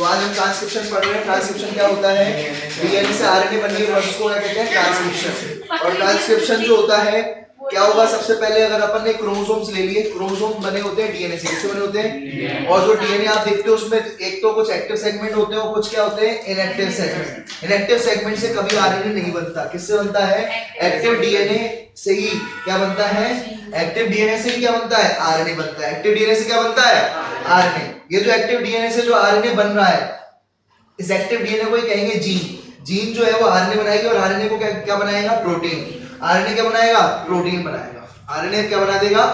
आज हम ट्रांसक्रिप्शन पढ़ रहे हैं। ट्रांसक्रिप्शन क्या होता है? डीएनए से आरएनए बनने के प्रोसेस को क्या कहते हैं? ट्रांसक्रिप्शन। और ट्रांसक्रिप्शन जो होता है क्या होगा? सबसे पहले अगर अपन ने क्रोमोसोम्स ले लिए, क्रोमोसोम बने होते हैं डीएनए से। किससे बने होते हैं? और जो डीएनए आप देखते हो उसमें एक तो कुछ एक्टिव सेगमेंट होते हैं और कुछ क्या होते हैं? Inactive segment. इनएक्टिव सेगमेंट से कभी आरएनए नहीं बनता। किससे बनता है? एक्टिव डीएनए से ही क्या बनता है? एक्टिव डीएनए से ही क्या बनता है? आरएनए बनता है। एक्टिव डीएनए से क्या बनता है? आरएनए। ये जो एक्टिव डीएनए से जो आरएनए बन रहा है, इस एक्टिव डीएनए को ही कहेंगे जीन। जीन जो है वो आरएनए बनाएगी और आरएनए को क्या बनाएगा? प्रोटीन। आरएनए क्या बनाएगा? प्रोटीन बनाएगा। आरएनए क्या बना देगा?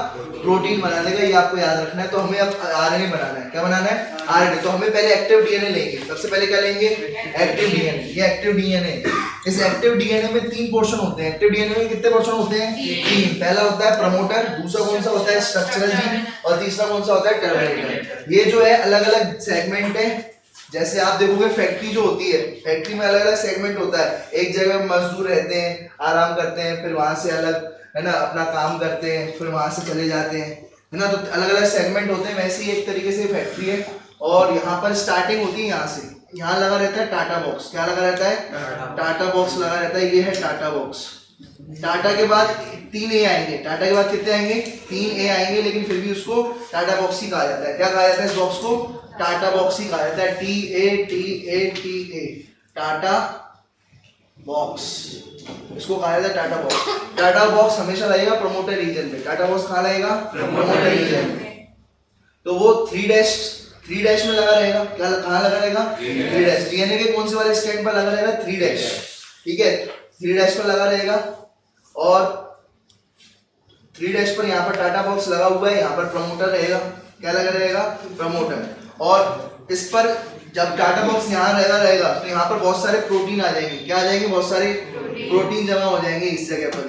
प्रोटीन बना देगा। ये आपको याद रखना है। तो हमें अब आरएनए बनाना है। क्या बनाना है? आरएनए। तो हमें पहले एक्टिव डीएनए लेंगे। सबसे पहले क्या लेंगे? Active DNA. ये एक्टिव डीएनए। इस एक्टिव डीएनए में 3 पोर्शन होते हैं। एक्टिव डीएनए में कितने पोर्शन होते हैं? 3। पहला होता है प्रमोटर, दूसरा कौन सा होता है? स्ट्रक्चरल जीन, और तीसरा कौन सा होता है? टर्मिनेटर। ये जो है अलग-अलग सेगमेंट है। जैसे आप देखोगे फैक्ट्री जो होती है, फैक्ट्री में अलग अलग सेगमेंट होता है। एक जगह मजदूर रहते हैं, आराम करते हैं, फिर वहां से अलग है ना अपना काम करते हैं, फिर वहां से चले जाते हैं, है ना। तो अलग अलग सेगमेंट होते हैं। वैसे ही एक तरीके से फैक्ट्री है। और यहाँ पर स्टार्टिंग होती है यहाँ से। यहाँ लगा रहता है टाटा बॉक्स। क्या लगा रहता है? टाटा बॉक्स लगा रहता है। ये है टाटा बॉक्स। टाटा के बाद 3 ए आएंगे। टाटा के बाद कितने आएंगे? 3 ए आएंगे, लेकिन फिर भी उसको टाटा बॉक्स ही कहा जाता है। क्या कहा जाता है इस बॉक्स को? टाटा बॉक्स ही कहा जाता है। TA टाटा बॉक्स, इसको कहा जाता है टाटा बॉक्स। टाटा बॉक्स हमेशा रहेगा प्रमोटर रीजन में। टाटा बॉक्स कहाँ रहेगा? प्रमोटर रीजन में। तो वो 3' में लगा रहेगा। क्या कहाँ लगा रहेगा? 3'। डीएनए के कौन से वाले स्टैंड पर लगा रहेगा? 3'। ठीक है, 3' पर लगा रहेगा। और 3' पर यहाँ पर टाटा बॉक्स लगा हुआ है। यहाँ पर प्रमोटर रहेगा। क्या लगा रहेगा? प्रमोटर। और इस पर जब टाटा बॉक्स यहाँ रहेगा तो यहाँ पर बहुत सारे प्रोटीन आ जाएंगे। क्या आ जाएंगे? बहुत सारे प्रोटीन जमा हो जाएंगे इस जगह पर।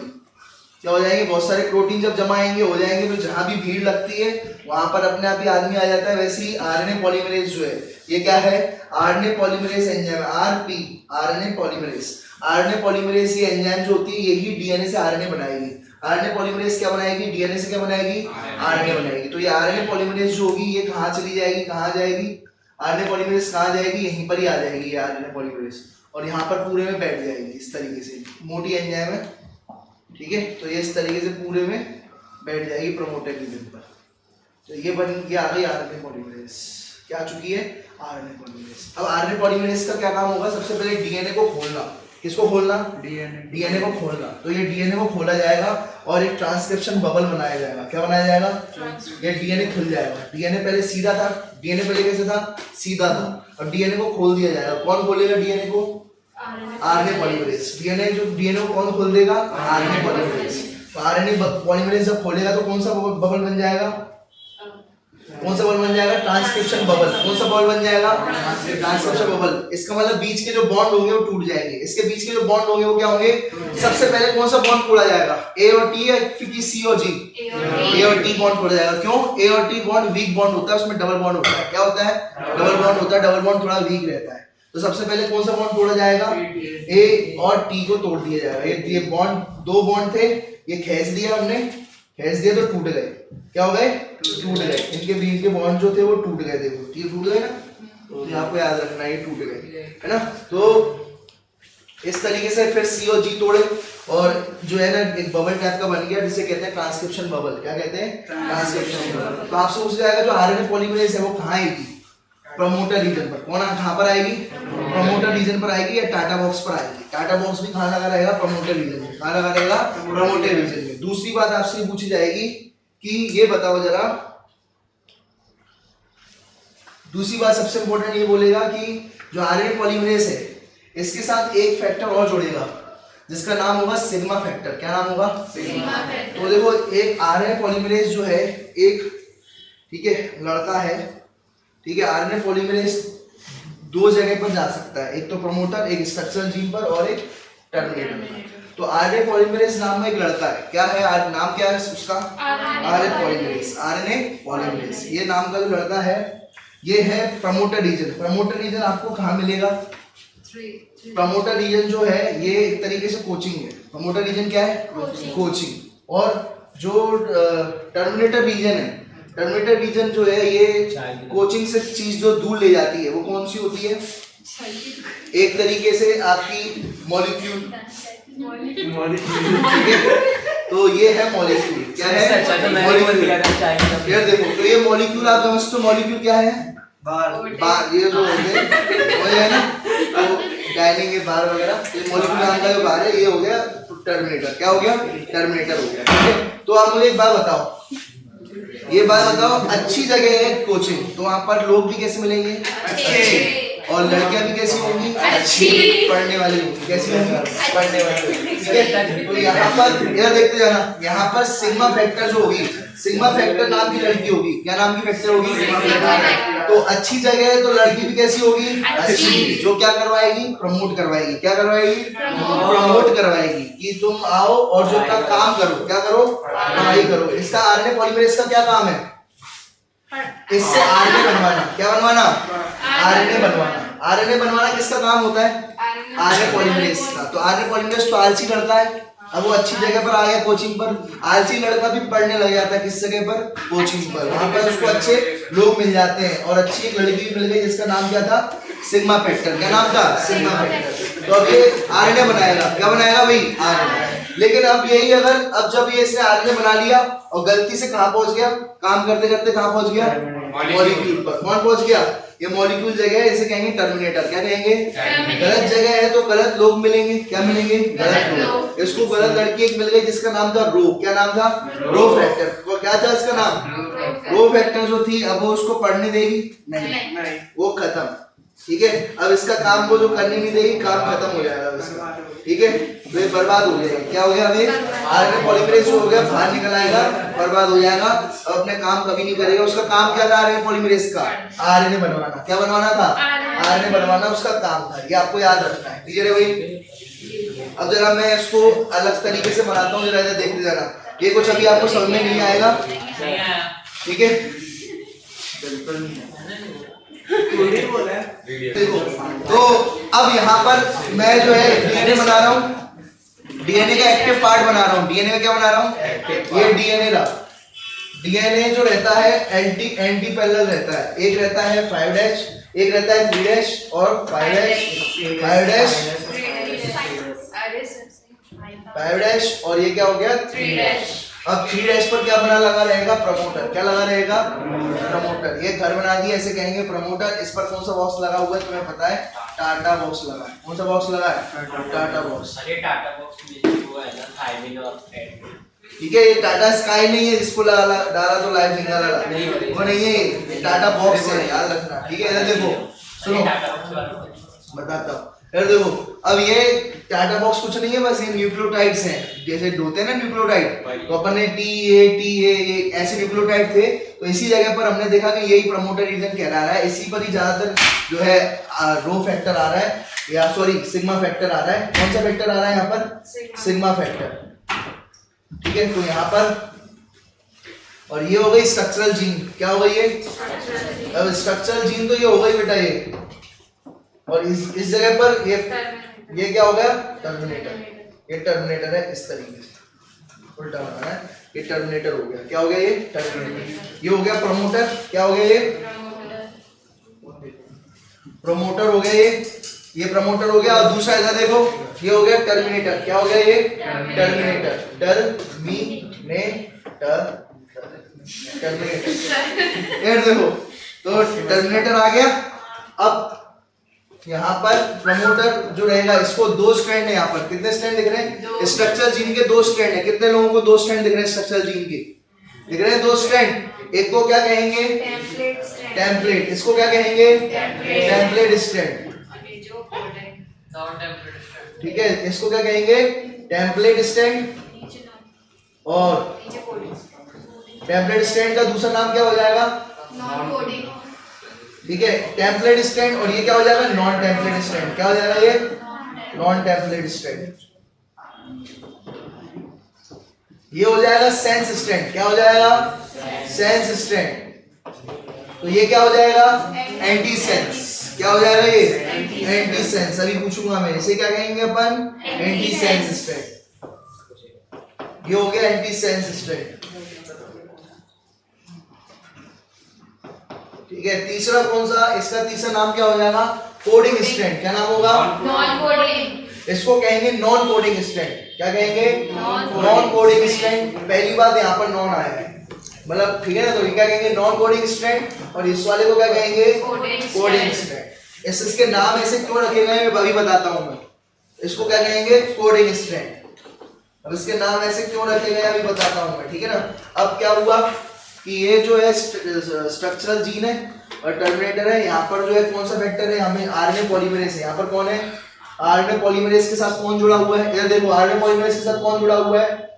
क्या हो जाएंगे? बहुत सारे प्रोटीन जब जमा हो जाएंगे तो जहाँ भी भीड़ लगती है वहां पर अपने आप ही आदमी आ जाता है। वैसे ही आरएनए पॉलीमरेज जो है, ये क्या है? RNA polymerase enzyme, RP, RNA polymerase. RNA polymerase ये एंजाइम जो होती है यही डीएनए से आरएनए बनाएगी। आरएनए पॉलीमरेज क्या बनाएगी? डीएनए से क्या बनाएगी? आरएनए बनाएगी। तो ये आरएनए पॉलीमरेज जो होगी ये कहाँ चली जाएगी? कहाँ जाएगी? आरएनए पॉलीमरेज कहाँ जाएगी? यहीं पर ही आ जाएगी ये आरएनए पॉलीमरेज, और यहाँ पर पूरे में बैठ जाएगी इस तरीके से। मोटी एंजाइम है, ठीक है। तो ये इस तरीके से पूरे में बैठ जाएगी प्रमोटर रीजन पर। तो ये बन गया आ गई आरएनए पॉलीमरेज। क्या आ चुकी है? RNA polymerase. अब आरएनए पॉलीमरेज का क्या काम होगा? सबसे पहले डीएनए को खोलना। किसको खोलना? डीएनए को खोलना। तो ये डीएनए को खोला जाएगा और एक ट्रांसक्रिप्शन बबल बनाया जाएगा। क्या बनाया जाएगा? ये डीएनए खुल जाएगा। डीएनए पहले सीधा था। डीएनए पहले कैसे था? सीधा था। अब डीएनए को खोल दिया जाएगा। कौन खोलेगा डीएनए को? RNA polymerase. डीएनए को कौन खोल देगा? RNA polymerase. तो आरएनए पॉलीमरेज जब खोलेगा तो कौन सा बबल बन जाएगा? कौन सा बबल बन जाएगा? Transcription bubble. कौन सा बबल बन जाएगा? Transcription bubble. इसका मतलब बीच के जो बॉन्ड होंगे वो टूट जाएंगे। इसके बीच के जो बॉन्ड होंगे वो क्या होंगे? सबसे पहले कौन सा बॉन्ड तोड़ा जाएगा? ए और टी या फिर सी और जी? ए और टी बॉन्ड तोड़ा जाएगा। क्यों? ए और टी बॉन्ड वीक बॉन्ड होता है, उसमें डबल बॉन्ड होता है। क्या होता है? डबल बॉन्ड होता है। डबल बॉन्ड थोड़ा वीक रहता है। तो सबसे पहले कौन सा बॉन्ड तोड़ा जाएगा? ए और टी को तोड़ दिया जाएगा। ये बॉन्ड, 2 बॉन्ड थे, ये खींच दिया हमने, खींच दिया तो टूट गए। क्या हो गए? टूट गए। इनके बीच के बॉन्ड जो थे वो टूट गए। देखो ये टूट गए ना, तो आपको याद रखना ये टूट गए, है ना। तो इस तरीके से फिर सी और जी तोड़े और जो है ना एक बबल टाइप का बन गया जिसे कहते हैं ट्रांसक्रिप्शन बबल। क्या कहते हैं? Transcription bubble. तो आपसे पूछा जाएगा जो आरएनए पॉलीमरेज है वो कहाँ आएगी? प्रमोटर रीजन पर। कहाँ पर आएगी? प्रमोटर रीजन पर आएगी या टाटा बॉक्स पर आएगी? टाटा बॉक्स भी कहाँ लगा रहेगा? प्रमोटर रीजन में। कहाँ लगा रहेगा? प्रमोटर रीजन में। दूसरी बात आपसे पूछी जाएगी कि ये बताओ जरा, दूसरी बात सबसे इंपॉर्टेंट ये बोलेगा कि जो आरएनए पॉलीमरेज है इसके साथ एक फैक्टर और जोड़ेगा जिसका नाम होगा सिग्मा फैक्टर। क्या नाम होगा? Sigma factor. तो देखो एक आरएनए पॉलीमरेज जो है एक, ठीक है, लड़का है, ठीक है। आरएनए पॉलीमरेज 2 जगह पर जा सकता है, एक तो प्रमोटर, एक स्ट्रक्चरल जीन पर और एक टर्मिनेटर पर। तो आरएनए पॉलीमरेज नाम में एक लड़का है। क्या है? नाम क्या है उसका? RNA polymerase. आरएनए पॉलीमरेज ये नाम का जो लड़का है ये है प्रमोटर रीजन। प्रमोटर रीजन आपको कहाँ मिलेगा? प्रमोटर रीजन जो है ये एक तरीके से कोचिंग है। प्रमोटर रीजन क्या है? कोचिंग। और जो टर्मिनेटर रीजन है टर्मिनेटर रीजन जो है ये कोचिंग से चीज जो दूर ले जाती है वो कौन सी होती है? एक तरीके से आपकी मॉलिक्यूल, ठीक है, तो ये है मॉलिक्यूल। क्या है? मॉलिक्यूल। यार देखो, तो ये मॉलिक्यूल आप समझते हो मॉलिक्यूल क्या है? बार, ये जो होते हैं ना, तो डाइनिंग के बार वगैरह, ये मॉलिक्यूल नाम का जो बार है ये हो गया टर्मिनेटर। क्या हो गया? टर्मिनेटर हो गया। ठीक है, तो आप मुझे एक बात बताओ, ये बात बताओ, अच्छी जगह है कोचिंग तो वहाँ पर लोग भी कैसे मिलेंगे? अच्छे। और लड़कियां भी कैसी होंगी? अच्छी। पढ़ने वाली होंगी। कैसी होंगी? पढ़ने वाली। ठीक है, तो यहाँ पर यह देखते जाना, यहाँ पर सिग्मा फैक्टर जो होगी, सिग्मा फैक्टर नाम की लड़की होगी। क्या नाम की फैक्टर होगी? Sigma factor. तो अच्छी जगह है तो लड़की भी कैसी होगी? अच्छी। जो क्या करवाएगी? प्रमोट करवाएगी। क्या करवाएगी? प्रमोट करवाएगी कि तुम आओ और जो का काम करो। क्या करो? पढ़ाई करो। इसका आरएनए पॉलीमरेज का क्या काम है? इससे आरएनए बनवाना। क्या बनवाना? आरएनए बनवाना। आरएनए बनवाना किसका काम होता है? आरएनए पॉलीमरेज का। तो आरएनए पॉलीमरेज तो आलसी करता है। अब वो अच्छी जगह पर आ गया कोचिंग पर, आलसी लड़का भी पढ़ने लग जाता है किस जगह पर? कोचिंग पर। वहां पर उसको अच्छे लोग मिल जाते हैं और अच्छी एक लड़की भी मिल गई जिसका नाम क्या था? Sigma factor. क्या नाम था? Sigma factor. तो अब ये आरएनए बनाएगा। क्या बनाएगा भाई? आरएनए। लेकिन अब यही अगर अब जब ये इसने आरएनए बना लिया और गलती से कहां पहुंच गया? काम करते करते कहां पहुंच गया? मॉलिक्यूल पर। कौन पहुंच गया? ये मॉलिक्यूल जगह है, इसे कहेंगे टर्मिनेटर। क्या कहेंगे? गलत जगह है तो गलत लोग मिलेंगे। क्या मिलेंगे? गलत लोग। इसको गलत लड़की एक मिल गई जिसका नाम था रो। क्या नाम था? Rho factor. तो क्या था इसका नाम? रो फैक्टर जो थी, अब वो उसको पढ़ने देगी? नहीं, वो खत्म। ठीक है, अब इसका काम वो जो करने नहीं देगी, काम खत्म हो जाएगा इसका। ठीक है, तो ये बर्बाद हो जाएगा। क्या हो गया? अभी आरएनए पॉलीमरेज हो गया, बाहर निकल आएगा, बर्बाद हो जाएगा, अब अपने काम कभी नहीं करेगा। उसका काम क्या था? आरएनए पॉलीमरेज का आरएनए बनवाना। क्या बनवाना था? आरएनए बनवाना उसका काम था। ये आपको याद रखना है। क्लियर है भाई? अब जरा मैं इसको अलग तरीके से बनाता हूँ, जरा इधर देखते जाना। ये कुछ अभी आपको समझ में नहीं आएगा। ठीक है, देखो, तो अब यहाँ पर मैं जो है डीएनए बना रहा हूँ, डीएनए का एक्टिव पार्ट बना रहा हूँ। डीएनए का क्या बना रहा हूँ? ये डीएनए रहा। डीएनए जो रहता है एंटी पैरेलल रहता है। एक रहता है 5', एक रहता है 3' और 5', 5' और ये क्या हो गया? 3'। अब 3' पर क्या बना लगा रहेगा? प्रमोटर। क्या लगा रहेगा? प्रमोटर। ये घर बना दिया, ऐसे कहेंगे प्रमोटर। इस पर कौन सा बॉक्स लगा हुआ है तुम्हें पता है? टाटा बॉक्स लगा है। कौन सा बॉक्स लगा है? TATA box. अरे टाटा बॉक्स में वो है ना थायमिन और फैट। ठीक है, ये टाटा स्काई नहीं है जिसको डाला तो लाइव सिंगल वाला नहीं, वो नहीं है, ये टाटा बॉक्स है, याद रखना। ठीक है, इधर देखो, सुनो बताता हूँ। इधर देखो, अब ये टाटा बॉक्स कुछ नहीं है, बस ये न्यूक्लियोटाइड्स हैं। जैसे होते हैं ना न्यूक्लियोटाइड, तो अपन ने टी ए ऐसे न्यूक्लियोटाइड थे। तो इसी जगह पर हमने देखा कि यही प्रमोटर रीजन कहला रहा है। इसी पर ही ज्यादातर जो है रो फैक्टर आ रहा है, या सॉरी सिग्मा फैक्टर आ रहा है। कौन सा फैक्टर आ रहा है यहाँ पर? Sigma factor. ठीक है, तो यहाँ पर, और ये हो गई स्ट्रक्चरल जीन। क्या हो गई ये? अब स्ट्रक्चरल जीन तो ये हो गई बेटा ये, और इस जगह पर ये क्या हो गया? टर्मिनेटर। ये टर्मिनेटर है, इस तरीके से उल्टा बनाना है। ये टर्मिनेटर हो गया। क्या हो गया? ये टर्मिनेटर। ये हो गया प्रमोटर। क्या हो गया? ये प्रमोटर हो गया। ये प्रमोटर हो गया। और दूसरा इधर देखो, ये हो गया टर्मिनेटर। क्या हो गया? ये टर्मिनेटर। टर्मिनेटर देखो, तो टर्मिनेटर आ गया। अब यहाँ पर प्रमोटर जो रहेगा, इसको 2 स्ट्रैंड है। यहाँ पर कितने स्ट्रैंड दिख रहे हैं? स्ट्रक्चरल जीन के 2 स्ट्रैंड है। कितने लोगों को 2 स्ट्रैंड दिख रहे हैं? स्ट्रक्चरल जीन के दिख रहे हैं 2 स्ट्रैंड। एक को क्या कहेंगे? टेम्पलेट। इसको क्या कहेंगे? Template strand. ठीक है, इसको क्या कहेंगे? Template strand. और टेम्पलेट स्ट्रैंड का दूसरा नाम क्या हो जाएगा? Non coding. ठीक है, टेम्पलेट स्ट्रैंड। और ये क्या हो जाएगा? Non template strand. क्या हो जाएगा? ये नॉन टेम्पलेट स्ट्रैंड। ये हो जाएगा सेंस स्ट्रैंड। क्या हो जाएगा? Sense strand. तो ये क्या हो जाएगा? Anti sense. क्या हो जाएगा? ये एंटी सेंस। अभी पूछूंगा मैं, इसे क्या कहेंगे अपन? Anti sense strand. ये हो गया एंटी सेंस स्ट्रैंड। ठीक है, तीसरा कौन सा, इसका तीसरा नाम क्या हो जाएगा, कोडिंग स्ट्रैंड। क्या नाम होगा, नॉन कोडिंग। इसको कहेंगे नॉन कोडिंग स्ट्रैंड। क्या कहेंगे, नॉन कोडिंग स्ट्रैंड। पहली बात यहाँ पर नॉन आया है, मतलब ठीक है ना, तो ये क्या कहेंगे, नॉन कोडिंग स्ट्रैंड। और इस वाले को क्या कहेंगे, कोडिंग स्ट्रैंड। इसके नाम ऐसे क्यों रखे गए मैं अभी बताता हूँ मैं। इसको क्या कहेंगे, कोडिंग स्ट्रैंड। अब इसके नाम ऐसे क्यों रखे गए अभी बताता हूँ मैं, ठीक है ना। अब क्या हुआ कि ये जो है स्ट्रक्चरल जीन है और टर्मिनेटर है, यहाँ पर जो है कौन सा वेक्टर है, हमें आरएनए पॉलीमरेज है। यहाँ पर कौन है, आरएनए पॉलीमरेज के साथ कौन जुड़ा हुआ है, इधर देखो आरएनए पॉलीमरेज के साथ कौन जुड़ा हुआ है,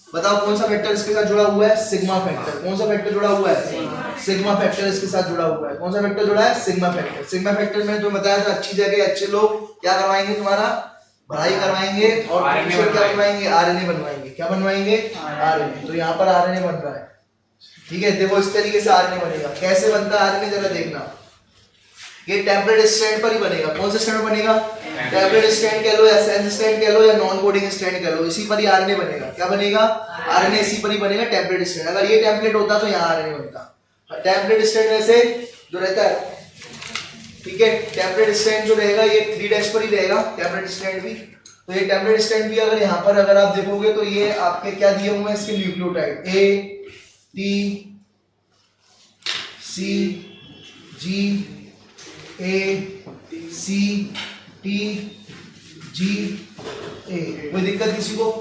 बताओ कौन सा वेक्टर इसके साथ जुड़ा हुआ है, सिग्मा फैक्टर। कौन सा वेक्टर जुड़ा हुआ है, सिग्मा फैक्टर इसके साथ जुड़ा हुआ है। कौन सा वेक्टर जुड़ा है, सिग्मा फैक्टर। सिग्मा फैक्टर में जो बताया था, अच्छी जगह अच्छे लोग क्या करवाएंगे, तुम्हारा पढ़ाई करवाएंगे और क्या बनवाएंगे, आरएनए बनवाएंगे। क्या बनवाएंगे, आरएनए। तो यहाँ पर आरएनए बन रहा है, ठीक है। देखो इस तरीके से आरएनए बनेगा। कैसे बनता है आरएनए जरा देखना, ये टेम्पलेट स्ट्रैंड पर ही बनेगा। कौन से स्ट्रैंड पर बनेगा, टेम्पलेट स्ट्रैंड कह लो या सेंस स्ट्रैंड कह लो या नॉन कोडिंग स्ट्रैंड कह लो, इसी पर ही आरएनए बनेगा। क्या बनेगा, आरएनए इसी पर ही बनेगा, टेम्पलेट स्ट्रैंड। अगर ये टेम्पलेट होता तो यहाँ आरएनए बनता। टेम्पलेट स्ट्रैंड वैसे जो रहता है, ठीक है, टेम्पलेट स्ट्रैंड जो रहेगा ये 3' पर ही रहेगा, टेम्पलेट स्ट्रैंड भी। तो ये टेम्पलेट स्ट्रैंड भी अगर यहाँ पर अगर आप देखोगे तो ये आपके क्या दिए हुए हैं, इसके nucleotide A T C G A C T G A। कोई दिक्कत किसी को,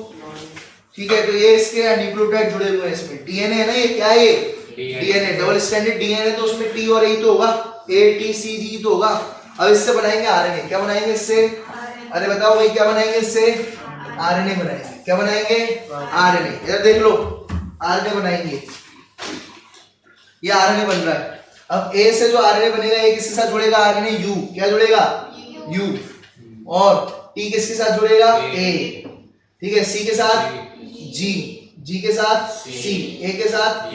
ठीक है। तो ये इसके न्यूक्लियोटाइड जुड़े हुए हैं इसमें। डीएनए है ना, ये क्या है, डीएनए डबल स्ट्रैंडेड डीएनए, तो उसमें T और A तो होगा, A T C G तो होगा। अब इससे बनाएंगे आरएनए। क्या बनाएंगे इससे, अरे बताओ भाई क्या बनाएंगे इससे, आरएनए बनाएंगे। क्या बनाएंगे, आरएनए। इधर देख लो, आरएनए बनाएंगे, ये आरएनए बन रहा है। अब ए से जो आरएनए बनेगा, ये किसके साथ जुड़ेगा, आरएनए यू। क्या जुड़ेगा, यू। और टी किसके साथ जुड़ेगा, ए, ठीक है। सी के साथ जी, जी के साथ सी, ए के साथ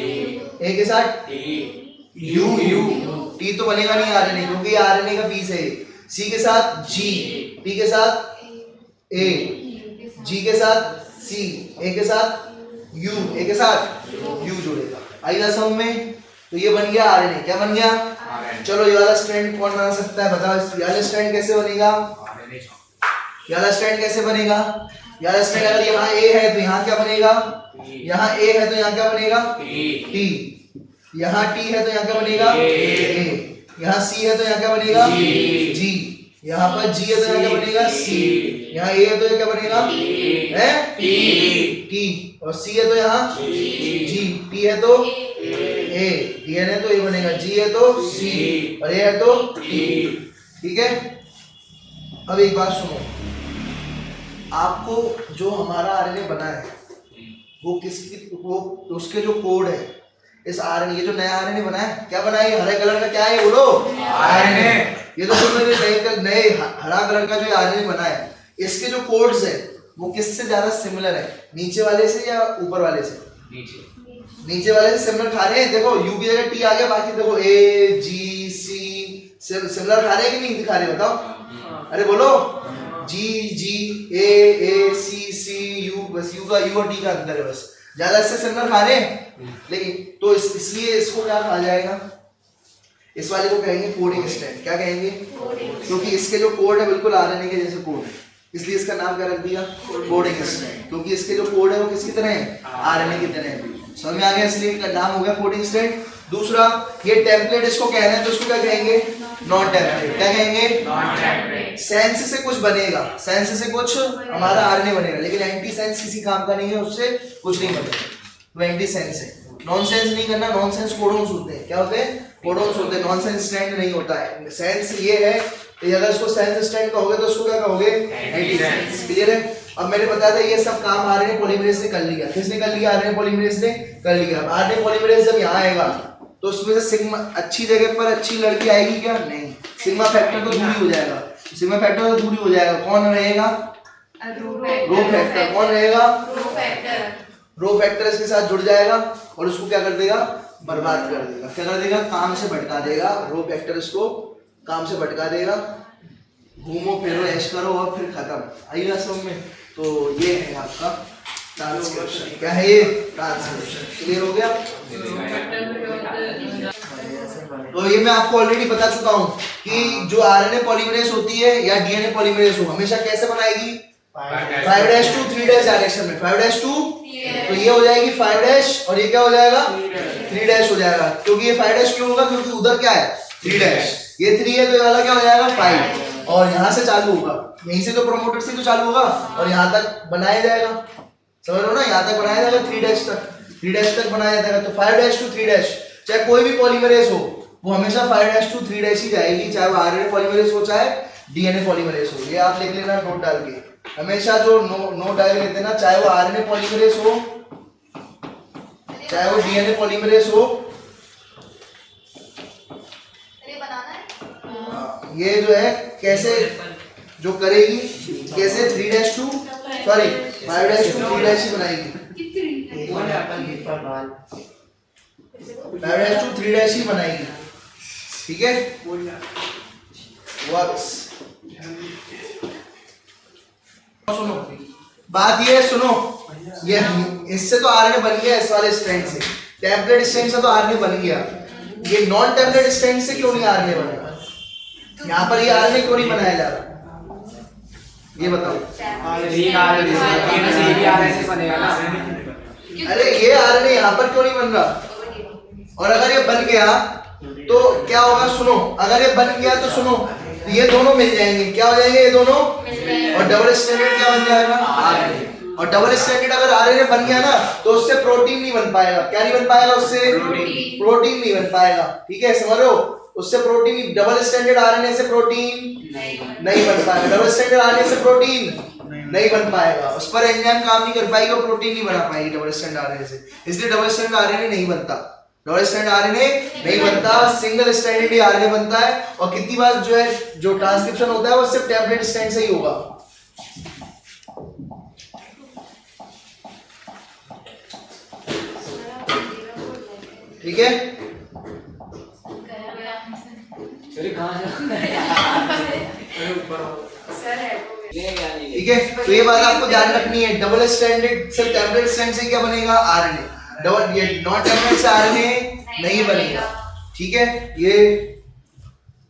के साथ यू, टी तो बनेगा नहीं आरएनए, क्योंकि आरएनए का पीस है। सी के साथ जी, टी के साथ ए, जी के साथ सी, ए के साथ यू, ए के साथ यू जुड़ेगा। आइएगा समझ में। तो ये बन गया आरएनए। क्या बन गया, चलो ये वाला स्ट्रैंड कौन बना सकता है, बताओ। ये वाला स्ट्रैंड कैसे बनेगा, ये वाला स्ट्रैंड कैसे बनेगा, ये वाला स्ट्रैंड अगर यहाँ ए है तो यहाँ क्या बनेगा, यहाँ ए है तो यहाँ क्या बनेगा, टी। यहाँ टी है तो यहाँ क्या बनेगा, ए। यहाँ सी है तो यहाँ क्या बनेगा, जी। यहाँ पर जी है तो यहाँ क्या बनेगा, सी। यहाँ ए है तो क्या बनेगा, है टी। और सी है तो यहाँ जी, टी है तो ए, डीएनए तो ये बनेगा, जी है तो सी और ए है तो टी, ठीक है। अब एक बात सुनो, आपको जो हमारा आरएनए बना है वो किसकी, वो उसके जो कोड है इस आरएनए, ये जो नया आरएनए बना है, क्या बना है, हरे कलर का क्या है, बोलो, आरएनए। ये तो नए हरा कलर का जो आरएनए बना है, इसके जो कोड्स है वो किससे ज्यादा सिमिलर है, नीचे वाले से या ऊपर वाले से, नीचे वाले से सिमिलर खा रहे हैं। देखो यू की जगह टी आ गया, बाकी देखो ए जी सी सिमिलर खा रहे हैं कि नहीं खा रहे, बताओ, अरे बोलो, जी जी ए सी सी यू, बस यू का यू और टी का अंतर है, बस ज्यादा इससे सिमिलर खा रहे हैं। लेकिन तो इसलिए इसको क्या कहा जाएगा, इस वाले को कहेंगे कोडिंग स्ट्रैंड। क्या कहेंगे, क्योंकि इसके जो कोड है बिल्कुल आरएनए के जैसे कोड है, इसलिए इसका नाम क्या रख दिया, कोडिंग स्ट्रैंड। क्योंकि इसके जो कोड है वो किसकी तरह है, आरएनए की तरह है। समझ में आ गया, इसलिए इसका नाम हो गया कोडिंग स्ट्रैंड। दूसरा, ये टेम्पलेट इसको कह रहे हैं तो इसको क्या कहेंगे, नॉन टेम्पलेट। क्या कहेंगे, नॉन टेम्पलेट। सेंस से कुछ बनेगा, सेंस से कुछ हमारा आरएनए बनेगा, लेकिन एंटी सेंस किसी काम का नहीं है, उससे कुछ नहीं बनेगा, वो एंटी सेंस है। नॉनसेंस नहीं करना, नॉनसेंस कोडोन्स होते हैं। क्या होते हैं, कोडोन्स होते हैं, नॉनसेंस स्ट्रैंड नहीं होता है। सेंस ये है, तो अगर इसको सेंस स्ट्रैंड कहोगे तो उसको क्या कहोगे, एंटी सेंस। क्लियर है। अब मैंने बताया था ये सब काम आरएनए पॉलीमरेज ने कर लिया। किसने कर लिया, आरएनए पॉलीमरेज ने कर लिया। अब आरएनए पॉलीमरेज जब यहाँ आएगा तो उसमें से सिग्मा, अच्छी जगह पर अच्छी लड़की आएगी क्या, नहीं, सिग्मा फैक्टर तो दूरी हो जाएगा, सिग्मा फैक्टर तो दूरी हो जाएगा। कौन रहेगा, रो फैक्टर। कौन रहेगा, रो फैक्टर इसके साथ जुड़ जाएगा और उसको क्या कर देगा, बर्बाद कर देगा। क्या कर देगा, काम से भटका देगा। रो फैक्टर इसको काम से भटका देगा, घूमो फिरो ऐश करो और फिर खत्म। आइएगा समझ में। तो ये है आपका ट्रांसक्रिप्शन। क्या है ये, ट्रांसक्रिप्शन। क्लियर हो गया। तो ये मैं आपको ऑलरेडी बता चुका हूँ कि जो आरएनए पॉलीमरेज होती है या डीएनए पॉलीमरेज हो हमेशा कैसे बनाएगी 5' to 3' डायरेक्शन में 5' to तो ये हो जाएगी 5' और ये क्या हो जाएगा 3' हो जाएगा क्योंकि ये 5' क्यों होगा क्योंकि उधर क्या है 3' ये 3 है तो ये वाला क्या हो जाएगा 5 और यहाँ से चालू होगा यहीं से तो प्रोमोटर से तो चालू होगा और यहाँ तक बनाया जाएगा समझ लो ना यहाँ तक बनाया जाएगा 3' तक बनाया जाएगा तो 5' to 3' चाहे कोई भी पॉलीमरेज हो वो हमेशा 5' to 3' ही जाएगी चाहे वो आरएनए पॉलीमरेज हो चाहे डीएनए पॉलीमरेज हो ये आप लिख लेना नोट डाल के हमेशा जो नोट डाल के लेते ना चाहे वो आरएनए पॉलीमरेज हो चाहे वो डीएनए पॉलीमरेज हो ये जो है कैसे जो करेगी कैसे 3' to सॉरी 5' to 3' ही बनाएगी 5' to 3' ही बनाएगी ठीक है वर्क्स सुनो बात ये सुनो ये इससे तो आरएनए बन गया इस वाले स्ट्रैंड से टेम्पलेट स्ट्रैंड से तो आरएनए बन गया ये नॉन टेम्पलेट स्ट्रैंड से क्यों नहीं आरएनए बनेगा यहाँ पर ये आरएनए क्यों नहीं बनाया जा रहा ये बताओ अरे ये आरएनए यहाँ पर क्यों नहीं बन रहा और अगर ये बन गया तो क्या होगा सुनो अगर ये बन गया तो सुनो ये दोनों मिल जाएंगे क्या हो जाएंगे ये दोनों और डबल स्टैंडर्ड क्या बन जाएगा आरएनए और डबल स्टैंडर्ड अगर आरएनए बन गया ना तो उससे प्रोटीन नहीं बन पाएगा क्या नहीं बन पाएगा उससे प्रोटीन नहीं बन पाएगा ठीक है समझ लो उससे प्रोटीन डबल स्टैंडर्ड आरएनए से प्रोटीन नहीं बन पाएगा डबल स्टैंडर्ड आरएनए से प्रोटीन नहीं बन पाएगा उस पर एंजाइम काम नहीं कर पाएगी और प्रोटीन नहीं बना पाएगी डबल स्टैंडर्ड आरएनए से इसलिए डबल स्टैंडर्ड आरएनए नहीं बनता डबल स्टैंडर्ड आरएनए नहीं बनता सिंगल स्टैंडर्ड ही आरएनए बनता है और कितनी बार जो है जो ट्रांसक्रिप्शन होता है वो सिर्फ टेम्पलेट स्ट्रैंड से ही होगा ठीक है ठीक है तो ये बात आपको ध्यान रखनी है डबल स्टैंडर्ड सिर्फ टेम्पलेट स्ट्रैंड से क्या बनेगा आरएनए डबल ये नॉन टेम्पलेट से आरएनए नहीं बनेगा ठीक है ये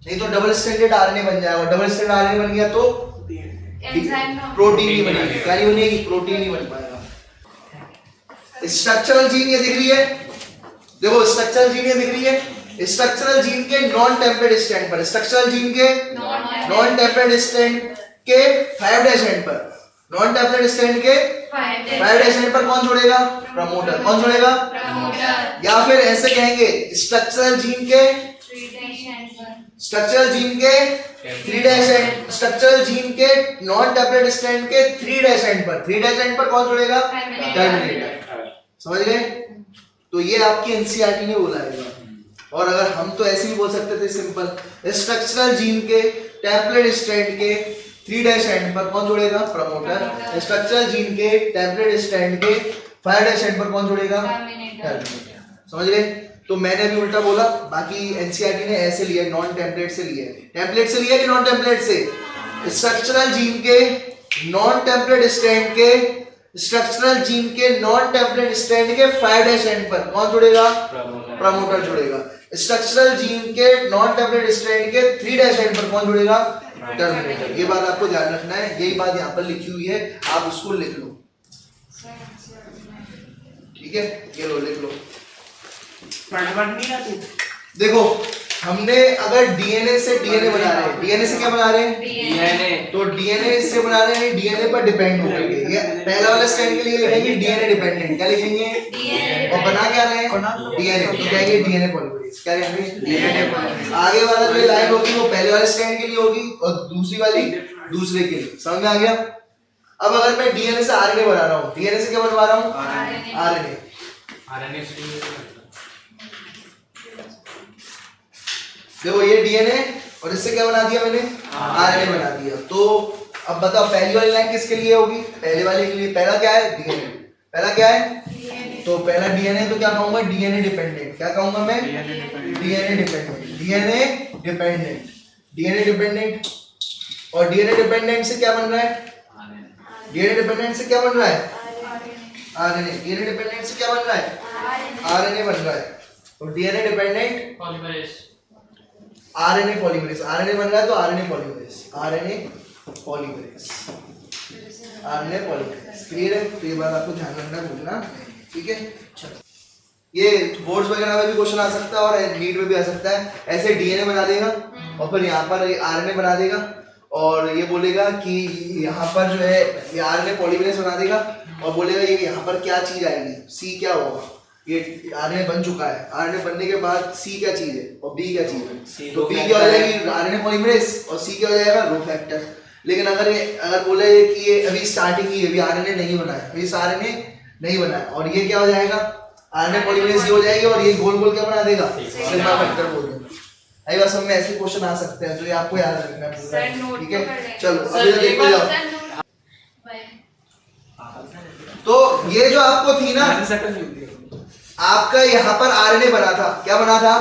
नहीं तो डबल स्टैंडर्ड आरएनए बन जाएगा डबल स्टैंडर्ड आरएनए बन गया तो प्रोटीन नहीं बनेगी क्या नहीं बनेगी प्रोटीन नहीं बन पाएगा स्ट्रक्चरल जीन ये दिख रही है देखो स्ट्रक्चरल जीन ये दिख रही है स्ट्रक्चरल जीन के नॉन टेम्पलेट स्टैंड पर स्ट्रक्चरल जीन के नॉन टेम्पलेट स्टैंड के 5' एंड पर नॉन टेम्पलेट स्टैंड के 5' एंड पर कौन जोड़ेगा प्रमोटर कौन जोड़ेगा या फिर ऐसे कहेंगे स्ट्रक्चरल जीन के 3' टेम्पलेट स्टैंड के 3' एंड पर 3' एंड पर कौन जोड़ेगा टर्मिनेटर समझ गए तो ये आपकी एनसीईआरटी ने बोला है और अगर हम तो ऐसे भी बोल सकते थे सिंपल स्ट्रक्चरल जीन के टेम्पलेट स्टैंड के 3' एंड पर कौन जोड़ेगा प्रमोटर स्ट्रक्चरल जीन के टेम्पलेट स्टैंड के 5' एंड पर कौन जोड़ेगा टर्मिनेटर समझ गए तो मैंने भी उल्टा बोला बाकी एनसीईआरटी ने ऐसे लिया नॉन टेम्पलेट से लिया टेम्पलेट से लिया कि नॉन टेम्पलेट से स्ट्रक्चरल जीन के नॉन टेम्पलेट स्टैंड के स्ट्रक्चरल जीन के नॉन टेम्पलेट स्टैंड के 5' एंड पर कौन जुड़ेगा प्रमोटर जुड़ेगा स्ट्रक्चरल जीन के नॉन टेम्पलेट स्टैंड के 3' एंड पर कौन जुड़ेगा टर्मिनेटर ये बात आपको ध्यान रखना है यही बात यहाँ पर लिखी हुई है आप उसको लिख लो ठीक है ये लो लिख लो देखो हमने अगर डीएनए से डीएनए बना रहे हैं डीएनए से क्या बना रहे हैं डीएनए तो डीएनए से बना रहे हैं डीएनए पर डिपेंड होकर ये पहला वाला स्टैंड के लिए लिखेंगे डीएनए डिपेंडेंट क्या लिखेंगे और बना क्या रहे हैं डीएनए तो कहेंगे डीएनए पॉलीमरेज क्या कहेंगे डीएनए पॉलीमरेज आगे वाला जो लाइन होगी वो पहले वाले स्टैंड के लिए होगी और दूसरी वाली दूसरे के लिए समझ में आ गया अब अगर मैं डीएनए से आरएनए बना रहा हूँ डीएनए से क्या बनवा रहा हूँ आरएनए देखो ये डीएनए और इससे क्या बना दिया मैंने आरएनए बना दिया तो अब बताओ पहली वाली लाइन किसके लिए होगी पहले वाले के लिए पहला क्या है डीएनए पहला क्या है तो पहला डीएनए तो क्या कहूंगा डीएनए डिपेंडेंट क्या कहूंगा मैं डीएनए डिपेंडेंट और डीएनए डिपेंडेंट से क्या बन रहा है डीएनए डिपेंडेंट से क्या बन रहा है आरएनए डीएनए डिपेंडेंट से क्या बन रहा है आरएनए बन रहा है और DNA dependent RNA polymerase, RNA बन रहा है तो RNA polymerase, RNA polymerase, RNA polymerase. Clear है? तो ये बात आपको ध्यान रखना, भूलना, ठीक है। चलो, ये बोर्ड्स वगैरह में भी क्वेश्चन आ सकता है और नीट में भी आ सकता है। ऐसे डीएनए बना देगा और फिर यहाँ पर आरएनए बना देगा और ये बोलेगा कि यहाँ पर जो है ये आरएनए पॉलीमरेज बना देगा और बोलेगा ये यहाँ पर क्या चीज आएगी, सी क्या होगा। ये आरएनए बन चुका है, आरएनए बनने के बाद सी क्या चीज है और बी क्या चीज है। तो बी क्या हो जाएगी, आरएनए पॉलीमरेज, और सी क्या हो जाएगा, रो फैक्टर। लेकिन अगर बोले कि ये अभी स्टार्टिंग ही है, अभी आरएनए नहीं बना है, अभी आरएनए नहीं बना है, और ये क्या हो जाएगा, आरएनए पॉलीमरेज ये हो जाएगी और ये गोल गोल क्या बना देगा, सिग्मा फैक्टर बोल देगा। आई बात समझ में? ऐसे क्वेश्चन आ सकते हैं, तो ये आपको याद रखना है पूरा, ठीक है। चलो अभी तो देखते जाओ। तो ये जो आपको थी ना, आपका यहाँ पर आरएनए बना था, क्या बना था,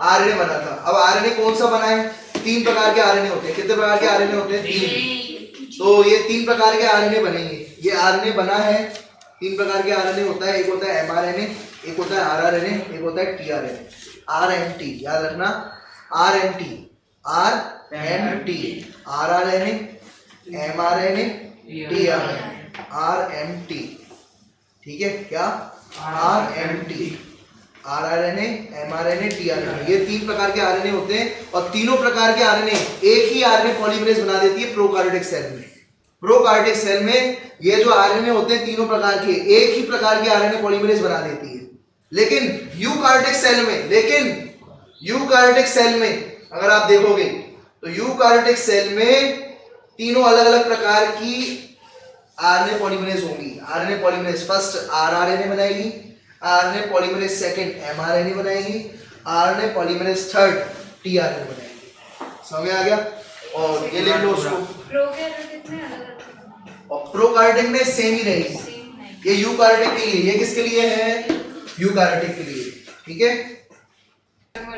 आरएनए बना था। अब आरएनए कौन सा बना है, 3 प्रकार के आरएनए होते हैं। कितने प्रकार के आरएनए होते हैं, 3। तो ये 3 प्रकार के आरएनए बनेंगे। ये आरएनए बना है, 3 प्रकार के आरएनए होता है। एक होता है एमआरएनए, एक होता है आरआरएनए, एक होता है टीआरएनए। आरएमटी याद रखना, RMT, RMT, rRNA, mRNA, tRNA, RMT, ठीक है। क्या, आरएमटी, आरआरएनए, एमआरएनए, टीआरएनए, ये 3 प्रकार के आरएनए होते हैं और तीनों प्रकार के आरएनए एक ही आरएनए पॉलीमरेज बना देती है प्रोकार्योटिक सेल में। प्रोकार्योटिक सेल में ये जो आरएनए होते हैं तीनों प्रकार के, एक ही प्रकार के आरएनए पॉलीमरेज बना देती है। लेकिन यूकार्योटिक सेल में अगर आप देखोगे तो यूकार्योटिक सेल में तीनों अलग अलग प्रकार की आरएनए पॉलीमरेज होंगी। आरएनए पॉलीमरेज फर्स्ट आरआरएनए बनाएगी, आरएनए पॉलीमरेज सेकंड एमआरएनए बनाएगी, आरएनए पॉलीमरेज थर्ड टीआरएनए बनाएगी। समझ में आ गया? और ये लिख लो उसको। और प्रोकार्योटिक में सेम ही रहेगी। ये यूकार्योटिक के लिए, ये किसके लिए है, यूकार्योटिक के लिए, ठीक है।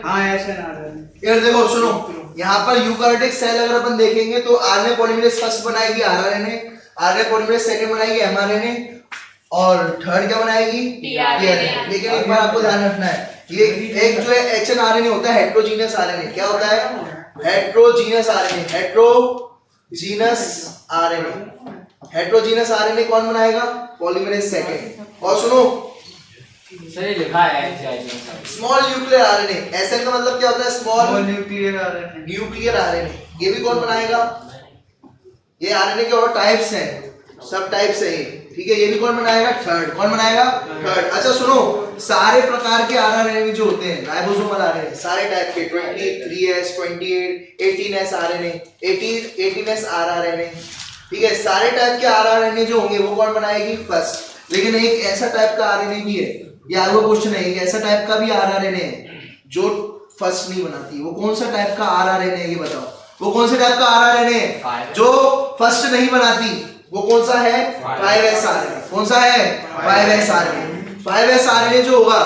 हाँ ऐसे ना यार देखो सुनो, यहाँ पर यूकार्योटिक सेल अगर अपन देखेंगे तो आरएनए पॉलीमरेज फर्स्ट बनाएगी आरआरएनए, आरएनए पॉलीमरेज सेकंड बनाएगी एमआरएनए और थर्ड क्या बनाएगी, टीआरएनए। लेकिन एक बार आपको ध्यान रखना है, ये एक जो है एचएनआरएनए होता है, हेट्रोजीनियस आरएनए। क्या होता है, heterogeneous RNA, heterogeneous RNA. Heterogeneous RNA कौन बनाएगा, पॉलीमरेज सेकंड। और सुनो सही लिखा है स्मॉल न्यूक्लियर आरएनए, एसएन का मतलब क्या होता है, small nuclear RNA. Nuclear RNA, ये भी कौन बनाएगा, ये आरएनए के और टाइप्स हैं, सब टाइप्स है ये, ठीक है। ये भी कौन बनाएगा, थर्ड। कौन बनाएगा, थर्ड। अच्छा सुनो, सारे प्रकार के आरएनए जो होते हैं राइबोसोमल आरएनए, सारे टाइप के 23S, 28, 18S RNA, 18S rRNA, ठीक है। सारे टाइप के आरआरएनए जो होंगे वो कौन बनाएगी, फर्स्ट। लेकिन एक ऐसा टाइप का आरएनए भी है, ये आगे क्वेश्चन है, एक ऐसा टाइप का भी आरआरएनए है जो फर्स्ट नहीं बनाती। वो कौन सा टाइप का आरआरएनए है, ये बताओ। वो कौन से टाइप का आरआरएनए है जो फर्स्ट नहीं बनाती, वो कौन सा है, 5S आरएनए। कौन सा है, 5S आरएनए। 5S आरएनए जो होगा,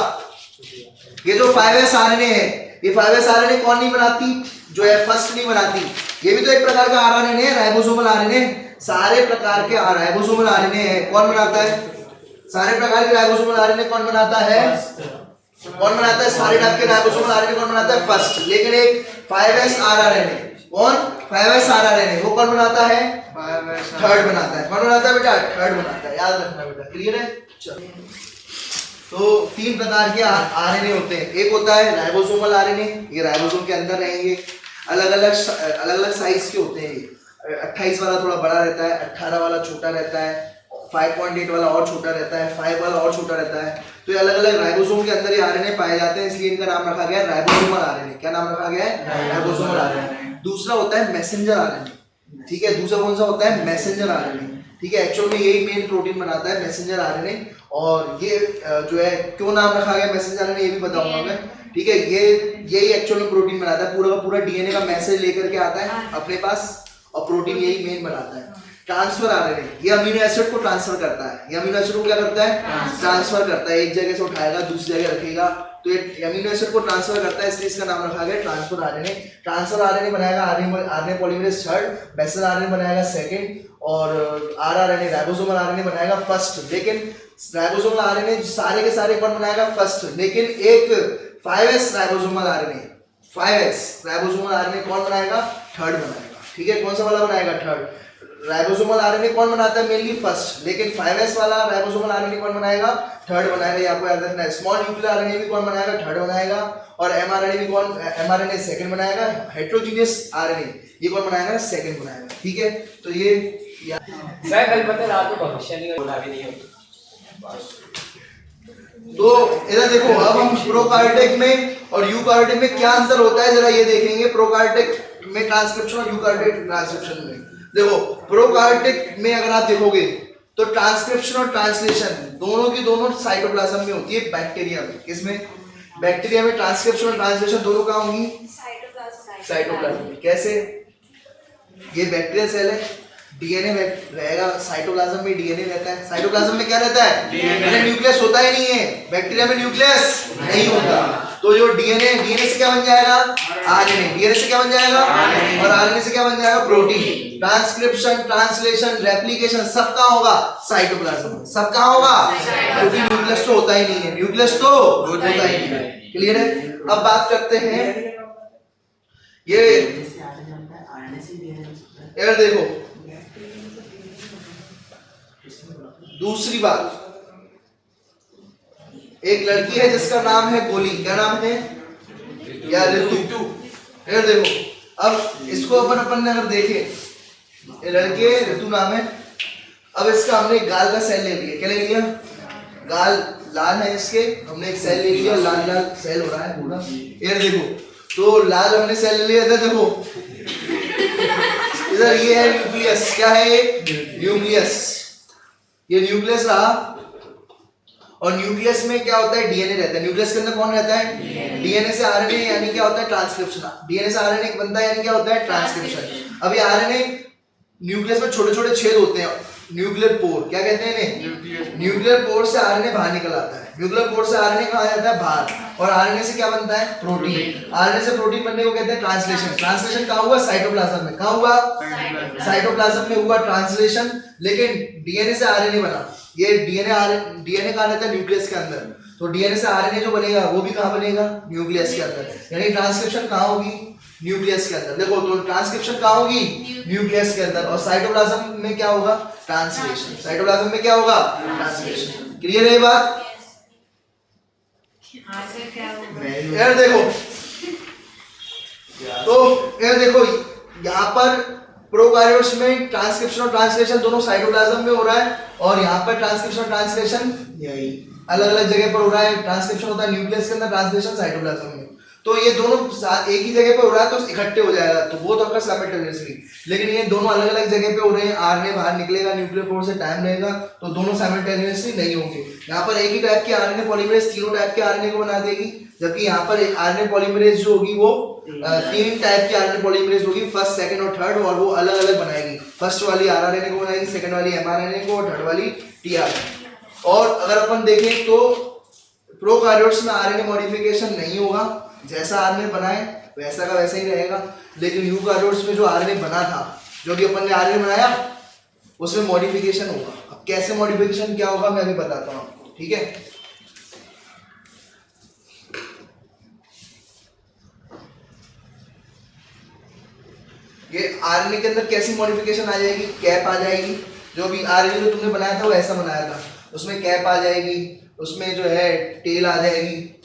ये जो 5S आरएनए है, ये 5S आरएनए कौन नहीं बनाती, जो है फर्स्ट नहीं बनाती। ये भी तो एक प्रकार का आरएनए है, राइबोसोमल आरएनए। सारे प्रकार के राइबोसोमल आरएनए है, कौन बनाता है, सारे प्रकार के राइबोसोमल आरएनए कौन बनाता है, कौन बनाता है, सारे टाइप के राइबोसोमल आरएनए कौन बनाता है, फर्स्ट। लेकिन एक 5S आरआरएनए, कौन, 5S आरआरएनए, वो कौन बनाता है, थर्ड बनाता है। कौन बनाता है बेटा, थर्ड बनाता है, याद रखना बेटा। क्लियर है? चलो, तो 3 प्रकार के आरएनए होते हैं। एक होता है राइबोसोमल आरएनए, ये राइबोसोम के अंदर रहेंगे, अलग अलग साइज के होते हैं। 28 वाला थोड़ा बड़ा रहता है, 18 वाला छोटा रहता है, 5.8 वाला और छोटा रहता है, 5 वाला और छोटा रहता है। तो ये अलग अलग राइबोसोम के अंदर ये आरएनए पाए जाते हैं, इसलिए इनका नाम रखा गया है राइबोसोमल आरएनए। क्या नाम रखा गया है, राइबोसोमल आरएनए। दूसरा होता है मैसेंजर आरएनए, ठीक है। दूसरा कौन सा होता है, मैसेंजर आरएनए, ठीक है। एक्चुअल में यही मेन प्रोटीन बनाता है, मैसेंजर आरएनए। और ये जो है क्यों नाम रखा गया मैसेंजर आरएनए, ये भी बताऊंगा मैं, ठीक है। यही एक्चुअल में प्रोटीन बनाता है, पूरा का पूरा डीएनए का मैसेज लेकर के आता है अपने पास, और प्रोटीन यही मेन बनाता है। ट्रांसफर आरएनए, ये अमीनो एसिड को ट्रांसफर करता है। ये अमीनो एसिड को क्या करता है, ट्रांसफर करता है। एक जगह से उठाएगा दूसरी जगह रखेगा, तो ये अमीनो एसिड को ट्रांसफर करता है, इसलिए इसका नाम रखा गया ट्रांसफर आरएनए। ट्रांसफर आरएनए बनाएगा RNA polymerase third, messenger RNA बनाएगा सेकंड, और आरआरएनए राइबोसोमल आरएनए बनाएगा फर्स्ट। लेकिन राइबोसोमल आरएनए सारे के सारे कौन बनाएगा, फर्स्ट। लेकिन एक 5S ribosomal RNA, 5s ribosomal RNA कौन बनाएगा? थर्ड बनाएगा। ठीक है, कौन सा वाला बनाएगा? थर्ड। राइबोसोमल आरएनए कौन बनाता है? मेनली फर्स्ट, लेकिन 5s वाला राइबोसोमल आरएनए कौन बनाएगा? थर्ड बनाएगा। ये आपको याद रखना है। स्मॉल न्यूक्लियर आरएनए भी कौन बनाएगा? थर्ड बनाएगा। और एमआरएनए भी कौन? एमआरएनए सेकंड बनाएगा। हेटेरोजीनियस आरएनए ये कौन बनाएगा? सेकंड बनाएगा। ठीक है, तो ये सर कल पता रात को भविष्य नहीं बोला भी नहीं होता। तो इधर देखो, अब हम प्रोकार्योटिक में और यूकार्योटिक में क्या अंतर होता है जरा ये देखेंगे। प्रोकार्योटिक में ट्रांसक्रिप्शन और यूकार्योटिक ट्रांसक्रिप्शन में देखो, प्रोकार्योटिक में अगर आप देखोगे तो ट्रांसक्रिप्शन और ट्रांसलेशन दोनों की दोनों साइटोप्लाज्म में होती है। बैक्टीरिया में, किसमें? बैक्टीरिया में ट्रांसक्रिप्शन और ट्रांसलेशन दोनों कहाँ होंगी? साइटोप्लाज्म में। कैसे? ये बैक्टीरियल सेल है, डीएनए रहेगा साइटोप्लाज्म में। डीएनए रहता है साइटोप्लाज्म में। क्या रहता है? डीएनए। न्यूक्लियस होता ही नहीं है बैक्टीरिया में, न्यूक्लियस नहीं होता। तो जो डीएनए से क्या बन जाएगा? आरएनए। डीएनए से क्या बन जाएगा? और आरएनए से क्या बन जाएगा? प्रोटीन। ट्रांसक्रिप्शन, ट्रांसलेशन, रेप्लिकेशन सब कहाँ होगा? साइटोप्लाज्म में। सब कहाँ होगा? क्योंकि न्यूक्लियस तो होता ही नहीं है। न्यूक्लियस तो होता ही नहीं है। क्लियर है? अब बात करते हैं ये यार, देखो दूसरी बात, एक लड़की है जिसका नाम है गोली। क्या नाम है? या ऋतु। यार देखो, अब इसको अपन ने अगर देखे, ये लड़की है, ऋतु नाम है। अब इसका हमने गाल का सेल ले लिया। क्या ले लिया? गाल लाल है इसके, हमने एक सेल ले लिया, लाल लाल सेल हो रहा है पूरा। यार देखो, तो लाल हमने सेल ले लिया। इधर देखो, इधर ये है न्यूक्लियस। क्या है ये? न्यूक्लियस। ये न्यूक्लियस रहा। और न्यूक्लियस में क्या होता है? डीएनए रहता है। न्यूक्लियस के अंदर कौन रहता है? डीएनए से आरएनए, यानी क्या होता है? ट्रांसक्रिप्शन। डीएनए से आरएनए बनता है, यानी क्या होता है? ट्रांसक्रिप्शन। अभी आरएनए न्यूक्लियस में छोटे छोटे छेद होते हैं, न्यूक्लियर पोर। क्या कहते हैं इन्हें? न्यूक्लियर पोर से आरएनए बाहर निकल आता है। न्यूक्लियर पोर से आरएनए कहाँ जाता है? बाहर। और आरएनए से क्या बनता है? प्रोटीन। आरएनए से प्रोटीन बनने को कहते हैं ट्रांसलेशन। ट्रांसलेशन कहाँ हुआ? साइटोप्लाज्म में। कहाँ हुआ? साइटोप्लाज्म में हुआ ट्रांसलेशन। लेकिन डीएनए से आरएनए बना। ये डीएनए कहाँ रहता है? न्यूक्लियस के अंदर। तो डीएनए से आरएनए जो बनेगा वो भी कहाँ बनेगा? न्यूक्लियस के अंदर। यानी ट्रांसक्रिप्शन कहाँ होगी? न्यूक्लियस के अंदर। देखो, तो ट्रांसक्रिप्शन कहाँ होगी? न्यूक्लियस के अंदर। और साइटोप्लाज्म में क्या होगा? ट्रांसलेशन। साइटोप्लाज्म में क्या होगा? ट्रांसलेशन। क्लियर है ये बात? यार देखो, तो यार देखो, यहाँ पर प्रोकार्योट्स में ट्रांसक्रिप्शन और ट्रांसलेशन दोनों साइटोप्लाज्म में हो रहा है, और यहाँ पर ट्रांसक्रिप्शन और ट्रांसलेशन यही अलग अलग जगह पर हो रहा है। ट्रांसक्रिप्शन होता है न्यूक्लियस के अंदर, ट्रांसलेशन साइटोप्लाज्म में। तो ये दोनों एक ही जगह पे हो रहा है तो इकट्ठे हो जाएगा, तो वो तो आपका साइमल्टेनियसली। लेकिन ये दोनों अलग अलग जगह पे हो रहे हैं, आरएनए बाहर निकलेगा, न्यूक्लियर पोर से टाइम लगेगा, तो दोनों साइमल्टेनियसली नहीं होंगे। यहाँ पर एक ही टाइप की आरएनए पॉलीमरेज तीनों टाइप के आरएनए को बना देगी, जबकि यहाँ पर आरएनए पॉलीमरेज जो होगी वो 3 टाइप की आरएनए पॉलीमरेज होगी, फर्स्ट, सेकंड और थर्ड, और वो अलग अलग बनाएगी। फर्स्ट वाली आरआरएनए को बनाएगी, सेकंड वाली एमआरएनए को, और थर्ड वाली टीआरएनए। और अगर अपन देखें तो प्रोकार्योट्स में आरएनए मॉडिफिकेशन नहीं होगा, जैसा आरएनए बनाए वैसा का वैसा ही रहेगा। लेकिन यूकार्योट्स में जो आरएनए बना था, जो भी अपन ने आरएनए बनाया, उसमें मॉडिफिकेशन होगा। अब कैसे मॉडिफिकेशन क्या होगा मैं अभी बताता हूं आपको, ठीक है। ये आरएनए के अंदर कैसी मॉडिफिकेशन आ जाएगी? कैप आ जाएगी। जो भी आरएनए जो तुमने बनाया था वो ऐसा बनाया था, उसमें कैप आ जाएगी, उसमें जो है टेल आ जाएगी,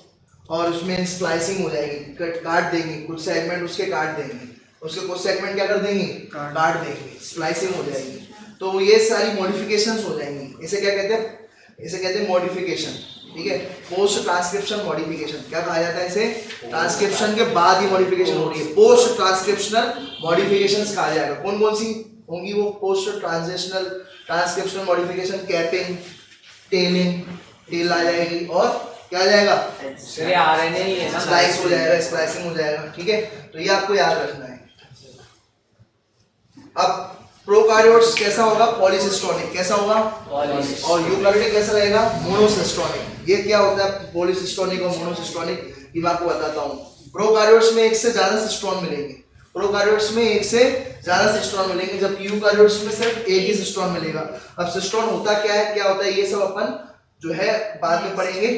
और उसमें स्प्लाइसिंग हो जाएगी, काट देंगे कुछ सेगमेंट, उसके काट देंगे, उसके कुछ सेगमेंट क्या कर देंगे? काट देंगे, स्प्लाइसिंग हो जाएगी। तो ये सारी मॉडिफिकेशंस हो जाएंगी। इसे क्या कहते हैं? इसे कहते हैं मॉडिफिकेशन, ठीक है। पोस्ट ट्रांसक्रिप्शन मॉडिफिकेशन क्या कहा जाता है इसे? ट्रांसक्रिप्शन के बाद ही मॉडिफिकेशन हो रही है, पोस्ट ट्रांसक्रिप्शनल मॉडिफिकेशंस कहा जाएगा। कौन कौन सी होंगी वो? Post transitional transcriptional modification, capping, telling, tell आ जाएगी, और क्या आ जाएगा? आरएनए ही है ना, स्प्लाइस हो जाएगा, स्प्लाइसिंग हो जाएगा, ठीक है। तो ये आपको याद रखना है। अब प्रोकार्योट्स कैसा होगा? पॉलीसिस्टोनिक। कैसा होगा? और यूकार्योटिक कैसा रहेगा? मोनोसिस्टोनिक। ये क्या होता है पॉलीसिस्टोनिक और मोनोसिस्टोनिक? ये मैं आपको बताता हूँ। प्रोकार्योट्स में एक से ज्यादा सिस्टोन मिलेंगे, प्रोकार्योट्स में एक से ज्यादा सिस्टोन मिलेंगे, जबकि यूकार्योट्स में सिर्फ एक ही सिस्टोन मिलेगा। अब सिस्टोन होता क्या है, क्या होता है, ये सब अपन जो है बाद में पढ़ेंगे।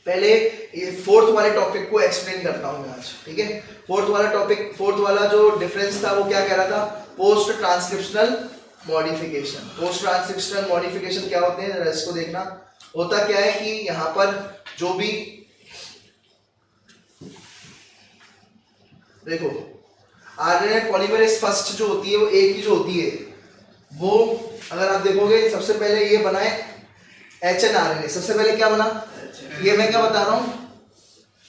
पहले ये फोर्थ वाले टॉपिक को एक्सप्लेन करता हूँ मैं आज, ठीक है। फोर्थ वाला जो डिफरेंस था वो क्या कह रहा था, post transcriptional modification. Post transcriptional modification क्या होते हैं, जरा इसको देखना। होता क्या है कि यहाँ पर जो भी देखो आरएनए पॉलीमरेज फर्स्ट जो होती है वो एक ही जो होती है, वो अगर आप देखोगे सबसे पहले ये बना है एचएनआरएनए। सबसे पहले क्या बना, ये मैं क्या बता रहा हूँ,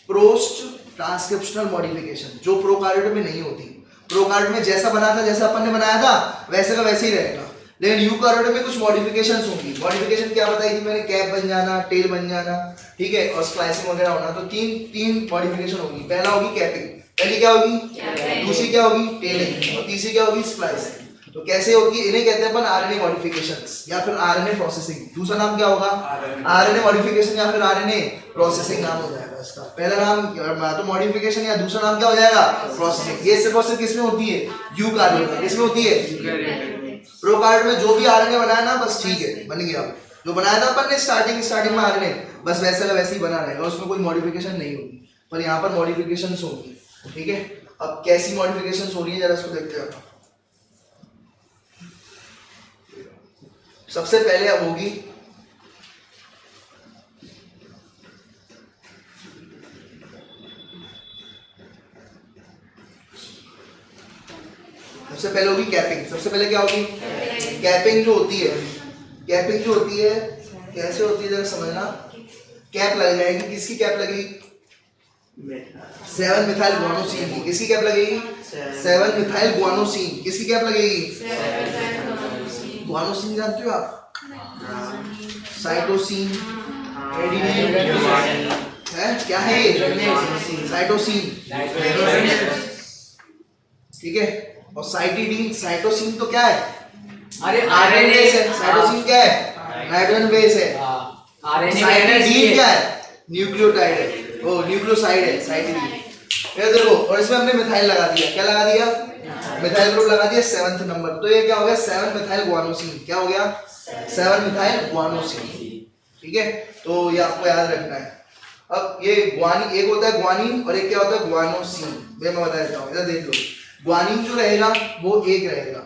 पोस्ट ट्रांसक्रिप्शनल मॉडिफिकेशन, जो प्रोकार्योट में नहीं होती। प्रोकार्योट में जैसा बना था, जैसा अपन ने बनाया था वैसे का वैसे ही रहेगा, लेकिन यूकार्योट में कुछ मॉडिफिकेशंस होंगी। मॉडिफिकेशन क्या बताई थी मैंने, कैप बन जाना, टेल बन जाना, ठीक है, और स्प्लाइसिंग वगैरह होना। तो तीन मॉडिफिकेशन होगी। पहला होगी कैपिंग, पहली क्या होगी, दूसरी क्या होगी, टेलिंग, और तीसरी क्या होगी, स्प्लाइसिंग। तो कैसे होगी, इन्हें कहते हैं अपन आरएनए मॉडिफिकेशंस या फिर आरएनए प्रोसेसिंग। दूसरा नाम क्या होगा, आरएनए मॉडिफिकेशन या फिर आरएनए प्रोसेसिंग नाम हो जाएगा इसका। पहला नाम तो मॉडिफिकेशन या दूसरा नाम क्या हो जाएगा, प्रोसेसिंग। ये सिर्फ और सिर्फ किसमें होती है, यूकार्योट में। किसमें होती है, प्रोकार्योट में। जो भी आरएनए बनाया ना बस ठीक है, बन गया। जो बनाया था अपन ने स्टार्टिंग में आरएनए, बस वैसा का वैसे ही बना रहेगा, उसमें कोई मॉडिफिकेशन नहीं होगी। पर यहाँ पर मॉडिफिकेशंस होंगी, ठीक है। अब कैसी मॉडिफिकेशंस हो रही है जरा इसको देखते हैं। सबसे पहले अब होगी कैपिंग। सबसे पहले क्या होगी, कैपिंग जो होती है। कैपिंग जो होती है कैसे होती है जरा समझना। कैप लग जाएगी, किसकी कैप लगेगी, 7 मिथाइल गुआनोसिन की। किसकी कैप लगेगी, 7 मिथाइल गुआनोसिन। किसकी कैप लगेगी, गुआनोसिन जानते हो आप, साइटोसिन, एडेनिन है, क्या है ये, साइटोसिन, ठीक है। और साइटिडीन, साइटोसिन तो क्या है, अरे नाइट्रोजन बेस है। साइटोसिन क्या है, नाइट्रोजन बेस है। साइटिडीन क्या है, न्यूक्लियोटाइड है, वो न्यूक्लियोसाइड है साइटिडीन। ये देखो, और इसमें हमने मिथाइल लगा दिया। क्या लगा दिया, मिथाइल ग्रुप लगा दिया 7th नंबर। तो ये क्या हो गया, 7 मिथाइल गुआनोसिन। क्या हो गया, 7 मिथाइल गुआनोसिन, ठीक है। तो ये आपको याद रखना है। अब ये गुआनी, एक होता है गुआनिन और एक क्या होता है गुआनोसिन। मैं बता देता हूँ, इधर देख लो। गुआनिन जो रहेगा वो एक रहेगा।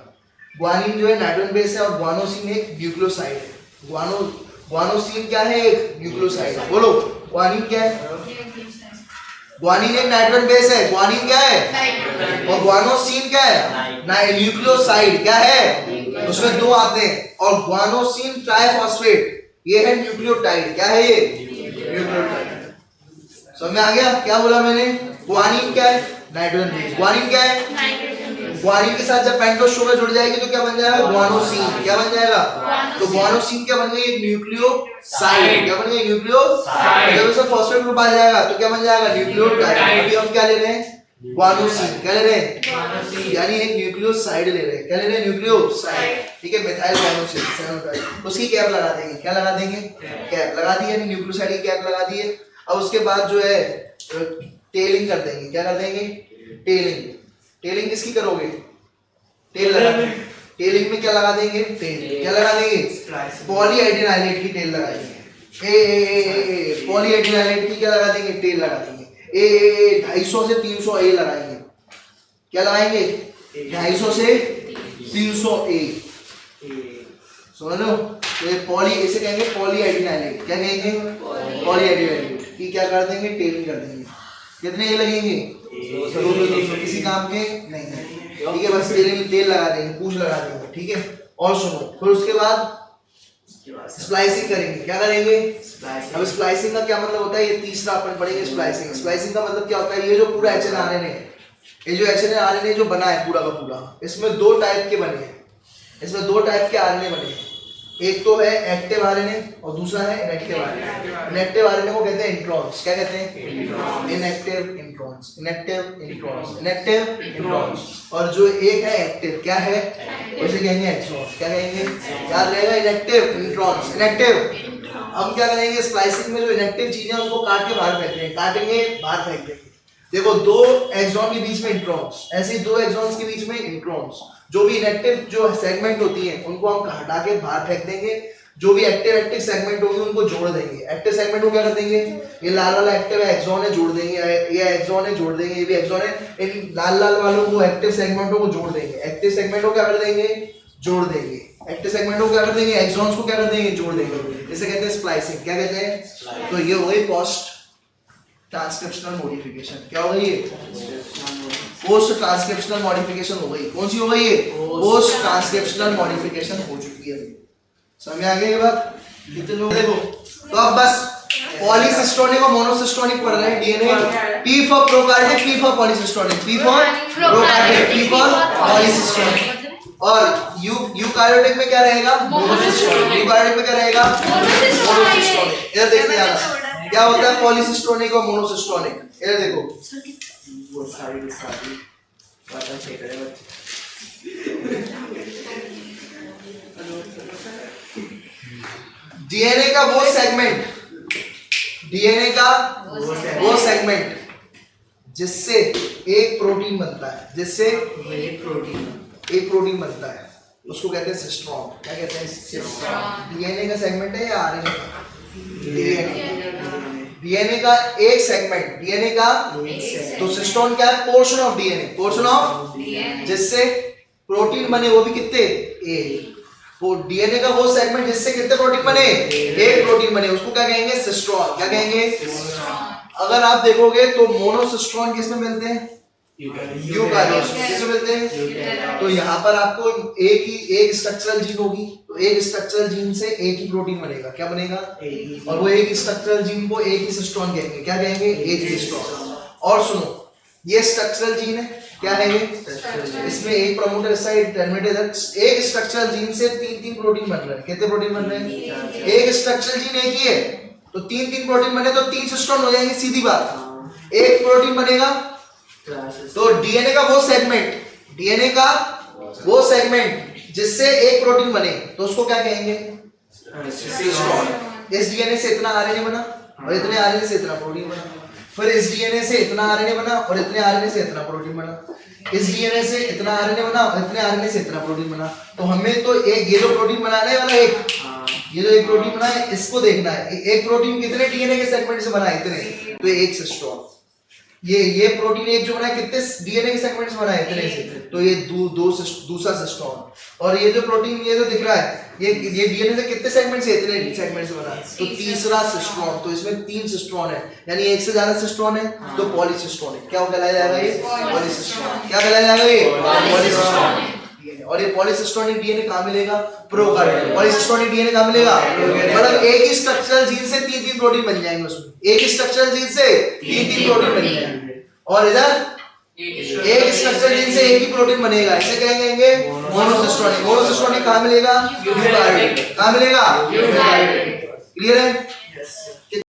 गुआनिन जो है नाइट्रोजन बेस है और गुआनोसिन एक न्यूक्लियोसाइड है। गुआनोसिन क्या है, एक न्यूक्लियोसाइड है। बोलो गुआनिन क्या है, गुआनिन एक नाइट्रोजन बेस है। गुआनिन क्या है, और गुआनोसिन क्या है, न्यूक्लियोसाइड। क्या है, उसमें दो आते हैं। और गुआनोसिन ट्राइफॉस्फेट, ये है न्यूक्लियोटाइड। क्या है ये, न्यूक्लियोटाइड। समझ में आ गया क्या बोला मैंने। गुआनिन क्या है, नाइट्रोजन बेस। गुआनिन क्या है, गुआनिन के साथ जब पेंटोस शुगर जुड़ जाएगी तो क्या बन जाएगा, गुआनोसिन। क्या बन जाएगा, तो गुआनोसिन क्या बन गई, एक न्यूक्लियोसाइड। क्या बन गई, न्यूक्लियोसाइड। जब इसमें फॉस्फेट ग्रुप आ जाएगा तो क्या बन जाएगा, न्यूक्लियोटाइड। अभी हम क्या ले रहे हैं, गुआनोसिन। क्या ले रहे हैं, यानी एक न्यूक्लियोसाइड ले रहे हैं। क्या ले रहे हैं, न्यूक्लियोसाइड, ठीक है। मिथाइल गुआनोसिन, उसकी कैप लगा देंगे। क्या लगा देंगे, कैप लगा दी, यानी न्यूक्लियोसाइड की कैप लगा दी है। अब उसके बाद जो है टेलिंग कर देंगे। क्या कर देंगे, टेलिंग। टेलिंग किसकी करोगे, टेल लगा देंगे। टेलिंग में क्या लगा देंगे, टेल। क्या लगा देंगे, पॉलीएडिनाइलेट की टेल लगाएंगे। ए पॉलीएडिनाइलेट की क्या लगा देंगे, टेल लगा देंगे। ए 250 से 300 ए लगाएंगे। क्या लगाएंगे, 250 से 300 ए। समझ लो, तो ये पॉली, इसे कहेंगे पॉलीएडिनाइलेट। क्या कहेंगे, पॉलीएडिनाइलेट की क्या कर देंगे, टेलिंग कर देंगे। कितने ए लगेंगे, 200। किसी काम के नहीं है, ठीक है। बस तेल लगा देंगे, पूछ लगा देंगे, ठीक है। और सुनो, फिर उसके बाद स्प्लाइसिंग करेंगे। क्या करेंगे, अब स्प्लाइसिंग का क्या मतलब होता है, ये तीसरा अपन पढ़ेंगे स्प्लाइसिंग। स्प्लाइसिंग का मतलब क्या होता है, ये जो पूरा एचएनआरएनए, ये जो एचएनआरएनए जो बना है पूरा का पूरा, इसमें दो टाइप के बने हैं। इसमें दो टाइप के आरएनए बने हैं। एक तो है एक्टिव आरएनए और दूसरा है इनएक्टिव आरएनए। इनएक्टिव आरएनए को कहते हैं इंट्रॉन्स। क्या कहते हैं, inactive introns, inactive introns, inactive introns. और जो एक है एक्टिव, क्या है, उसे कहेंगे एक्सॉन्स। क्या कहेंगे, याद रहेगा, इनएक्टिव इंट्रॉन्स, इनएक्टिव। हम क्या करेंगे, स्प्लाइसिंग में जो इनएक्टिव चीजें उनको काट के बाहर फेंक देंगे, काटेंगे बाहर फेंक देंगे। देखो, दो एक्सॉन के बीच में इंट्रॉन्स, ऐसे दो एक्सॉन्स के बीच में इंट्रॉन्स, जो भी इनएक्टिव जो सेगमेंट होती हैं उनको हम हटा के बाहर फेंक देंगे। जो भी एक्टिव सेगमेंट होगी उनको जोड़ देंगे। एक्टिव सेगमेंट को क्या कर देंगे, ये लाल वाला एक्टिव है एक्सॉन है जोड़ देंगे, ये एक्सॉन है जोड़ देंगे, ये भी एक्सॉन है, इन लाल लाल वालों को एक्टिव सेगमेंटों को जोड़ देंगे। एक्टिव सेगमेंट को क्या कर देंगे, जोड़ देंगे। एक्टिव सेगमेंट को क्या कर देंगे, एक्सॉन्स को क्या कर देंगे, जोड़ देंगे। इसे कहते हैं स्प्लाइसिंग। क्या कहते हैं, तो ये हो गई पोस्ट ट्रांसक्रिप्शनल मॉडिफिकेशन। क्या हो गई ये, पोस्ट ट्रांसक्रिप्शनल मॉडिफिकेशन हो गई। कौन सी हो गई ये, पोस्ट ट्रांसक्रिप्शनल मॉडिफिकेशन हो चुकी है। समझ आ गई ये बात, कितने लोग देखो। तो अब बस पॉलीसिस्टोनिक और मोनोसिस्टोनिक पढ़ रहे हैं DNA. P for prokaryotic, P for पॉलीसिस्टोनिक, P for prokaryotic, P for पॉलीसिस्टोनिक। और यूकार्योटिक में क्या रहेगा, मोनोसिस्टोनिक। यूकार्योटिक में क्या रहेगा, मोनोसिस्टोनिक। इधर देखते हैं क्या होता है पॉलीसिस्टोनिक और मोनोसिस्टोनिक। इधर देखो, वो सारी पता चल रहा है। डीएनए का वो सेगमेंट, डीएनए का वो सेगमेंट जिससे एक प्रोटीन बनता है, जिससे एक प्रोटीन बनता है, उसको कहते हैं सिस्ट्रॉन। क्या कहते हैं, सिस्ट्रॉन। डीएनए का सेगमेंट है या आरएनए का, डीएनए का एक सेगमेंट, डीएनए का तो सिस्ट्रॉन क्या है, portion of DNA, portion of जिससे प्रोटीन बने, वो भी कितने, एक। वो डीएनए का वो सेगमेंट जिससे कितने प्रोटीन बने, एक प्रोटीन बने, उसको क्या कहेंगे, सिस्ट्रॉन। क्या कहेंगे, अगर आप देखोगे तो मोनोसिस्ट्रॉन किसमें मिलते हैं, यूकारियोट्स में। किसमें मिलते हैं, तो यहाँ पर आपको एक स्ट्रक्चरल जीन होगी, तो एक स्ट्रक्चरल जीन से एक ही प्रोटीन बनेगा। क्या बनेगा, और वो एक स्ट्रक्चरल जीन को एक ही सिस्ट्रॉन कहेंगे। क्या कहेंगे, एक ही सिस्ट्रॉन। और सुनो, ये स्ट्रक्चरल जीन है, क्या है ये, इसमें एक प्रमोटर इस साइड, टर्मिनेटर इधर। एक स्ट्रक्चरल जीन से तीन तीन प्रोटीन बन रहे हैं। कितने प्रोटीन बन रहे हैं, एक स्ट्रक्चरल जीन एक ही है, तो तीन तीन प्रोटीन बने तो तीन सिस्ट्रॉन हो जाएंगे, सीधी बात। एक प्रोटीन बनेगा, तो डीएनए का वो सेगमेंट, डीएनए का वो सेगमेंट जिससे एक प्रोटीन बने, तो उसको क्या कहेंगे, सिस्ट्रॉन। इस डीएनए से इतना आरएनए बना और इतने आरएनए से इतना प्रोटीन बना, फिर इस डीएनए से इतना आरएनए बना और इतने आरएनए से इतना प्रोटीन बना, इस डीएनए से इतना आरएनए बना और इतने आरएनए से इतना प्रोटीन बना। तो हमें तो एक ये जो प्रोटीन बनाने वाला एक, ये जो एक प्रोटीन बना है इसको देखना है, एक प्रोटीन कितने डीएनए के सेगमेंट से बना है, इतने, तो एक सिस्ट्रॉन। ये प्रोटीन एक जो बना है कितने डीएनए के सेगमेंट से बना है, इतने से, तो ये दूसरा सिस्ट्रॉन। और ये जो प्रोटीन ये जो दिख रहा है, ये डीएनए से कितने सेगमेंट से, इतने सेगमेंट से बना है, तो तीसरा सिस्ट्रॉन। तो इसमें तीन सिस्ट्रॉन है, यानी एक से ज्यादा सिस्ट्रॉन है, तो पॉलीसिस्ट्रॉनिक। क्या कहलाया जाएगा ये, पॉलीसिस्ट्रॉनिक। क्या कहलाया जाएगा ये, पॉलीसिस्ट्रॉनिक। और ये पॉलीसिस्टोनिक डीएनए कहाँ मिलेगा, प्रोकार्योट। पॉलीसिस्टोनिक डीएनए कहाँ मिलेगा, मतलब एक ही स्ट्रक्चरल जीन से तीन तीन प्रोटीन बन जाएंगे उसमें, एक ही स्ट्रक्चरल जीन से तीन तीन प्रोटीन बन जाएंगे। और इधर एक स्ट्रक्चरल जीन से एक ही प्रोटीन बनेगा, इसे कहेंगे मोनोसिस्टोनिक। मोनोसिस्टोनिक कहाँ मिलेगा, यूकार्योट। कहाँ मिलेगा, यूकार्योट। क्लियर है।